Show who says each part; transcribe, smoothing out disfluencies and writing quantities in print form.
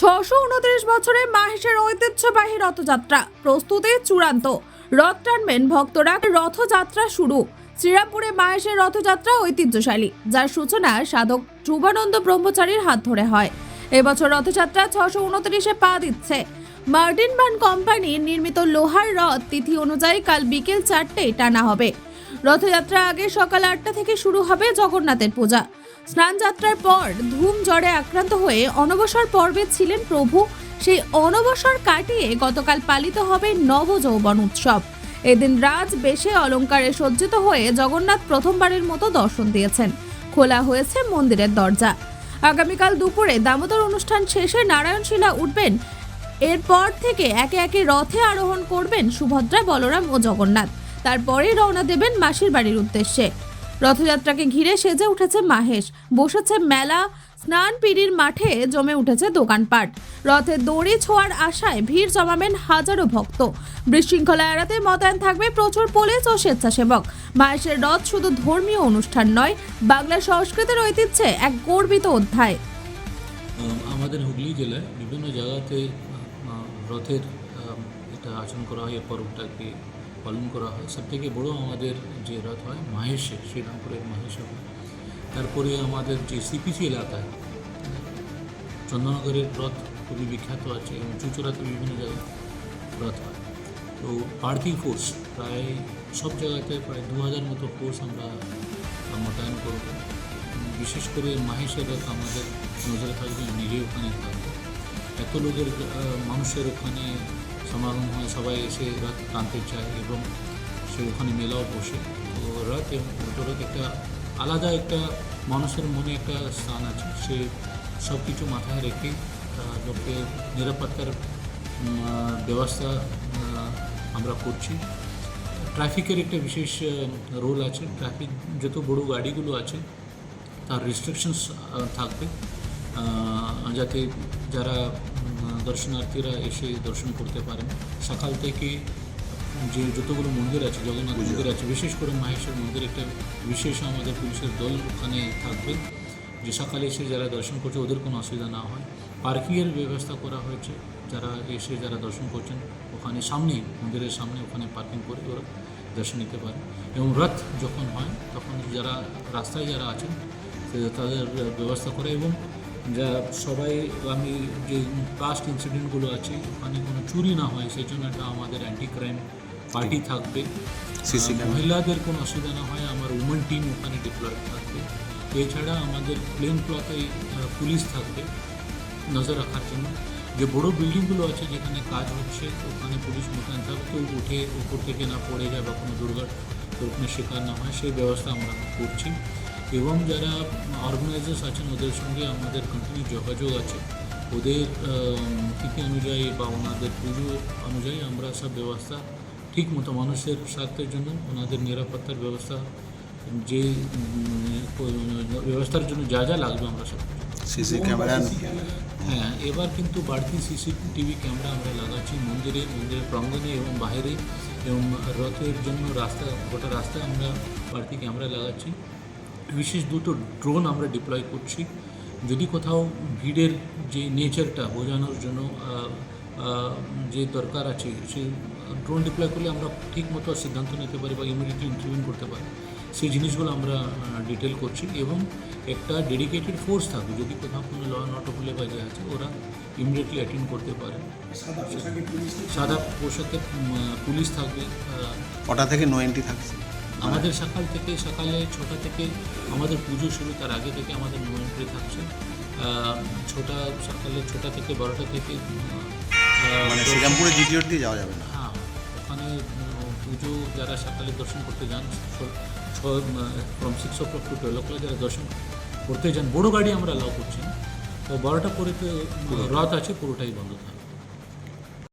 Speaker 1: 629 বছরে মাহেশের ঐতিহ্যবাহী রথযাত্রা প্রস্তুতি চূড়ান্ত। রথ টানবেন ভক্তরা। রথযাত্রা শুরু। শ্রীরামপুরে মাহেশের রথযাত্রা ঐতিহ্যশালী, যার সূচনা সাধক ধ্রুবানন্দ ব্রহ্মচারীর হাত ধরে হয়। এবছর রথযাত্রা 629-এ পা দিচ্ছে। মার্টিন বান কোম্পানির নির্মিত লোহার রথ তিথি অনুযায়ী কাল বিকেল 4টায় টানা হবে। রথযাত্রা আগে সকাল 8টা থেকে শুরু হবে জগন্নাথের পূজা। স্নানযাত্রার পর ধূম জ্বরে আক্রান্ত হয়ে অনবসর পর্বে ছিলেন প্রভু। সেই অনবসর কাটিয়ে গতকাল পালিত হবে নবযৌবন উৎসব। এদিন রাজ বেশে অলঙ্কারে সজ্জিত হয়ে জগন্নাথ প্রথমবারের মতো দর্শন দিয়েছেন। খোলা হয়েছে মন্দিরের দরজা। আগামীকাল দুপুরে দামোদর অনুষ্ঠান শেষে নারায়ণশিলা উঠবেন। এরপর থেকে একে একে রথে আরোহণ করবেন সুভদ্রা, বলরাম ও জগন্নাথ। তারপরেই রওনা দেবেন মাসির বাড়ির উদ্দেশ্যে। রথযাত্রাকে ঘিরে সেজে উঠেছে মাহেশ, বসেছে মেলা, স্নান পিড়ির মাঠে জমে উঠেছে দোকানপাট। রথে দড়ি ছোঁয়ার আশায় ভিড় জমাবেন হাজারো ভক্ত। বিশৃঙ্খলা এড়াতে মোতায়েন থাকবে প্রচুর পুলিশ ও স্বেচ্ছাসেবক। মাহেশের রথ শুধু ধর্মীয় অনুষ্ঠান নয়, বাংলা সংস্কৃতির ঐতিহ্যে এক গর্বিত অধ্যায়।
Speaker 2: আমাদের হুগলি জেলায় বিভিন্ন জায়গাতে রথের এটা আচরণ করা হয়, এই পর্বটাকে পালন করা হয়। সবথেকে বড় আমাদের যে রথ হয় মাহেশে, শ্রীরামপুরের মাহেশে হয়। তারপরে আমাদের যে সিপিসি এলাকায় চন্দননগরের রথ খুবই বিখ্যাত আছে, এবং চুচুড়াতে বিভিন্ন জায়গায় রথ হয়। তো পার্কিং ফোর্স প্রায় সব জায়গাতে প্রায় 2000 মতো ফোর্স আমরা মোতায়েন করব। বিশেষ করে মাহেশের রথ আমাদের নজরে থাকবে, নিজে ওখানে থাকবে। এত লোকের মানুষের ওখানে সমাগম হয়, সবাই এসে রথ টানতে চায় এবং সে ওখানে মেলাও বসে। তো রথ এবং মোটররথ একটা আলাদা একটা মানুষের মনে একটা স্থান আছে। সে সব কিছু মাথায় রেখে লোকের নিরাপত্তার ব্যবস্থা আমরা করছি। ট্রাফিকের একটা বিশেষ রোল আছে। ট্রাফিক যত বড় গাড়িগুলো আছে তার রেস্ট্রিকশনস থাকবে, যাতে যারা দর্শনার্থীরা এসে দর্শন করতে পারেন। সকাল থেকে যে যতগুলো মন্দির আছে, জগন্নাথ মন্দির আছে, বিশেষ করে মাহেশের মন্দির একটা বিশেষ আমাদের পুলিশের দল ওখানে থাকবে, যে সকালে এসে যারা দর্শন করছে ওদের কোনো অসুবিধা না হয়। পার্কিংয়ের ব্যবস্থা করা হয়েছে, যারা এসে যারা দর্শন করছেন ওখানে সামনেই, মন্দিরের সামনে ওখানে পার্কিং করে ওরা দর্শন নিতে পারে। এবং রথ যখন হয় তখন যারা রাস্তায় যারা আছেন তাদের ব্যবস্থা করে, এবং যা সবাই আমি যে পাস্ট ইনসিডেন্টগুলো আছে ওখানে কোনো চুরি না হয় সেই জন্য একটা আমাদের অ্যান্টি ক্রাইম পার্টি থাকবে। মহিলাদের কোনো অসুবিধা না হয়, আমার উমেন টিম ওখানে ডিপ্লয় থাকবে। এছাড়া আমাদের প্লেন ক্লথে পুলিশ থাকবে নজর রাখার জন্য। যে বড় বিল্ডিংগুলো আছে যেখানে কাজ হচ্ছে ওখানে পুলিশ মোতায়েন থাকবে, কেউ উঠে উপর থেকে না পড়ে যায় বা কোনো দুর্ঘটনার শিকার না হয় সেই ব্যবস্থা আমরা করছি। এবং যারা অর্গানাইজার্স আছেন ওদের সঙ্গে আমাদের কন্টিনিউ যোগাযোগ আছে। ওদের তিথি অনুযায়ী বা ওনাদের পুজো অনুযায়ী আমরা সব ব্যবস্থা ঠিক মতো মানুষের স্বার্থের জন্য ওনাদের নিরাপত্তার ব্যবস্থা, যে ব্যবস্থার জন্য যা যা লাগবে আমরা সব
Speaker 3: সিসি ক্যামেরা।
Speaker 2: হ্যাঁ, এবার কিন্তু বাড়তি সিসিটিভি ক্যামেরা আমরা লাগাচ্ছি মন্দিরের প্রাঙ্গণে এবং বাইরে, এবং রথের জন্য গোটা রাস্তায় আমরা বাড়তি ক্যামেরা লাগাচ্ছি। বিশেষ দুটো ড্রোন আমরা ডিপ্লয় করছি। যদি কোথাও ভিড়ের যে নেচারটা বোঝানোর জন্য যে দরকার আছে, সেই ড্রোন ডিপ্লয় করলে আমরা ঠিক মতো সিদ্ধান্ত নিতে পারি বা ইমিডিয়েটলি ইন্টারভিউ করতে পারি। সেই জিনিসগুলো আমরা ডিটেল করছি, এবং একটা ডেডিকেটেড ফোর্স থাকবে। যদি কোথাও কোনো ল নট হলে বা যে আছে ওরা ইমিডিয়েটলি অ্যাটেন্ড করতে পারে। সাদা পোশাকে পুলিশ থাকবে।
Speaker 3: কটা থেকে নো এন্ট্রি থাকছে?
Speaker 2: আমাদের সকালে 6টা থেকে আমাদের পুজো শুরু, তার আগে থেকে আমাদের নো এন্ট্রি থাকছে। সকালে 6টা থেকে 12টা থেকে
Speaker 3: মানে শ্রীরামপুরে জিটিওর দিয়ে যাওয়া যাবে না?
Speaker 2: হ্যাঁ, ওখানে পুজো যারা সকালে দর্শন করতে যান ফ্রম 6 o'clock to 12 o'clock যারা দর্শন করতে যান, বড়ো গাড়ি আমরা অ্যালাউ করছি না। তো 12টা পরে তো রথ আছে, পুরোটাই বন্ধ থাকে।